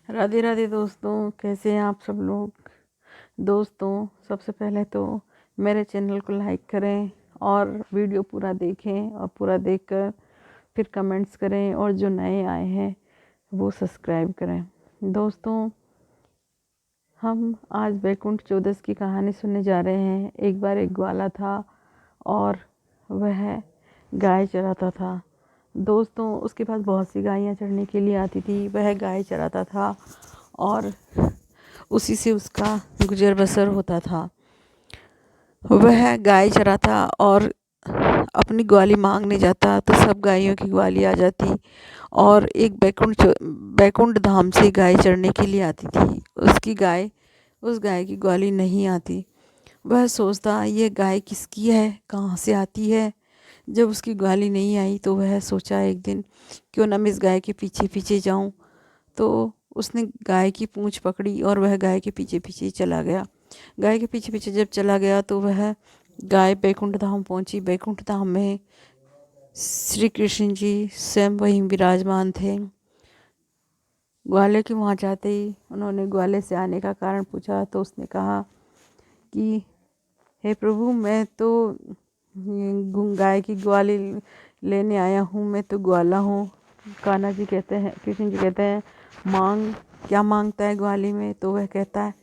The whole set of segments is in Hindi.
राधे राधे दोस्तों, कैसे हैं आप सब लोग। दोस्तों, सबसे पहले तो मेरे चैनल को लाइक करें और वीडियो पूरा देखें और पूरा देखकर फिर कमेंट्स करें, और जो नए आए हैं वो सब्सक्राइब करें। दोस्तों, हम आज बैकुंठ चौदस की कहानी सुनने जा रहे हैं। एक बार एक ग्वाला था और वह गाय चराता था। दोस्तों, उसके पास बहुत सी गायें चरने के लिए आती थी। वह गाय चराता था और उसी से उसका गुजर बसर होता था। वह गाय चराता और अपनी ग्वाली मांगने जाता तो सब गायों की ग्वाली आ जाती, और एक बैकुंठ धाम से गाय चरने के लिए आती थी। उस गाय की ग्वाली नहीं आती। वह सोचता, ये गाय किसकी है, कहाँ से आती है। जब उसकी ग्वाली नहीं आई तो वह सोचा, एक दिन क्यों ना मैं इस गाय के पीछे पीछे जाऊं। तो उसने गाय की पूंछ पकड़ी और वह गाय के पीछे पीछे चला गया। गाय के पीछे पीछे जब चला गया तो वह गाय बैकुंठ धाम पहुंची। बैकुंठ धाम में श्री कृष्ण जी स्वयं वहीं विराजमान थे। ग्वाले के वहाँ जाते ही उन्होंने ग्वाले से आने का कारण पूछा तो उसने कहा कि हे प्रभु, मैं तो गाय की ग्वाली लेने आया हूँ, मैं तो ग्वाला हूँ। कान्हा जी कहते हैं, कृष्ण जी कहते हैं, मांग, क्या मांगता है ग्वाली में। तो वह कहता है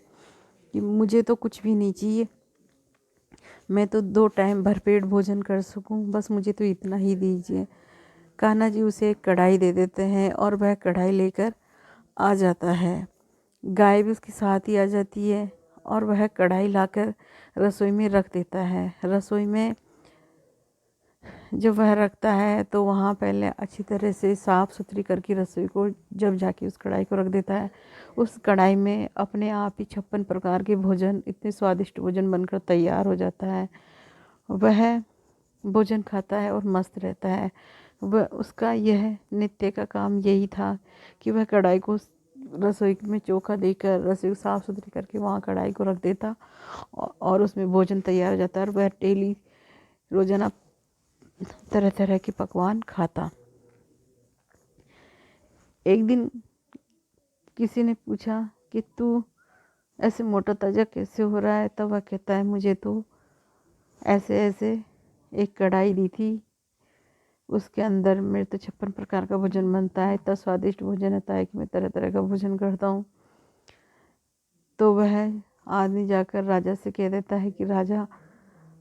कि मुझे तो कुछ भी नहीं चाहिए, मैं तो 2 टाइम भरपेट भोजन कर सकूं, बस मुझे तो इतना ही दीजिए। कान्हा जी उसे एक कढ़ाई दे देते हैं और वह कढ़ाई लेकर आ जाता है। गाय भी उसके साथ ही आ जाती है और वह कढ़ाई लाकर रसोई में रख देता है। रसोई में जब वह रखता है तो वहाँ पहले अच्छी तरह से साफ़ सुथरी करके रसोई को जब जाके उस कढ़ाई को रख देता है, उस कढ़ाई में अपने आप ही 56 प्रकार के भोजन, इतने स्वादिष्ट भोजन बनकर तैयार हो जाता है। वह भोजन खाता है और मस्त रहता है। वह उसका यह नित्य का काम यही था कि वह कढ़ाई को रसोई में चोखा देकर रसोई साफ़ सुथरी करके वहाँ कढ़ाई को रख देता और उसमें भोजन तैयार हो जाता है, और वह डेली रोज़ाना तरह तरह के पकवान खाता। एक दिन किसी ने पूछा कि तू ऐसे मोटा ताजा कैसे हो रहा है। तब वह कहता है, मुझे तो ऐसे ऐसे एक कढ़ाई दी थी, उसके अंदर मेरे तो 56 प्रकार का भोजन बनता है, इतना स्वादिष्ट भोजन होता है कि मैं तरह तरह का भोजन करता हूँ। तो वह आदमी जाकर राजा से कह देता है कि राजा,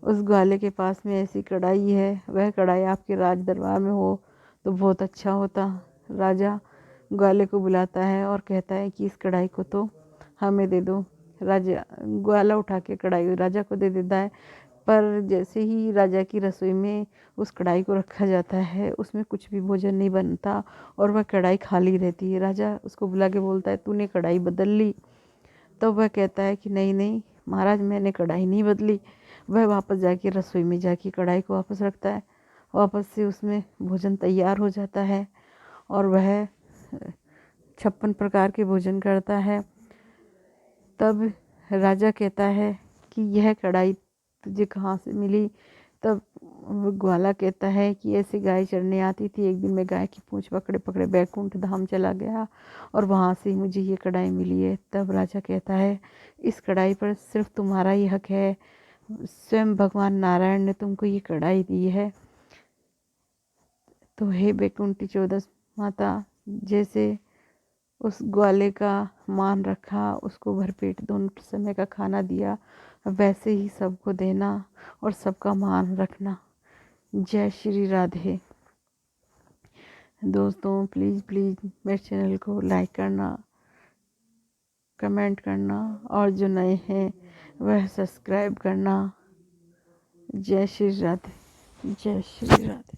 उस ग्वाले के पास में ऐसी कढ़ाई है, वह कढ़ाई आपके राज दरबार में हो तो बहुत अच्छा होता। राजा ग्वाले को बुलाता है और कहता है कि इस कढ़ाई को तो हमें दे दो। राजा ग्वाला उठा के कढ़ाई राजा को दे देता है, पर जैसे ही राजा की रसोई में उस कढ़ाई को रखा जाता है, उसमें कुछ भी भोजन नहीं बनता और वह कढ़ाई खाली रहती है। राजा उसको बुला के बोलता है, तूने कढ़ाई बदल ली। तो वह कहता है कि नहीं नहीं महाराज, मैंने कढ़ाई नहीं बदली। वह वापस जाके रसोई में जाके कढ़ाई को वापस रखता है, वापस से उसमें भोजन तैयार हो जाता है और वह 56 प्रकार के भोजन करता है। तब राजा कहता है कि यह कढ़ाई तुझे कहाँ से मिली। तब वो ग्वाला कहता है कि ऐसे गाय चरने आती थी, एक दिन मैं गाय की पूंछ पकड़े पकड़े बैकुंठ धाम चला गया और वहाँ से मुझे ये कढ़ाई मिली है। तब राजा कहता है, इस कढ़ाई पर सिर्फ तुम्हारा ही हक है, स्वयं भगवान नारायण ने तुमको ये कढ़ाई दी है। तो हे बैकुंठी चौदस माता, जैसे उस ग्वाले का मान रखा, उसको भरपेट 2 समय का खाना दिया, वैसे ही सबको देना और सबका मान रखना। जय श्री राधे। दोस्तों, प्लीज़ प्लीज़ मेरे चैनल को लाइक करना, कमेंट करना, और जो नए हैं वह सब्सक्राइब करना। जय श्री राधे, जय श्री राधे।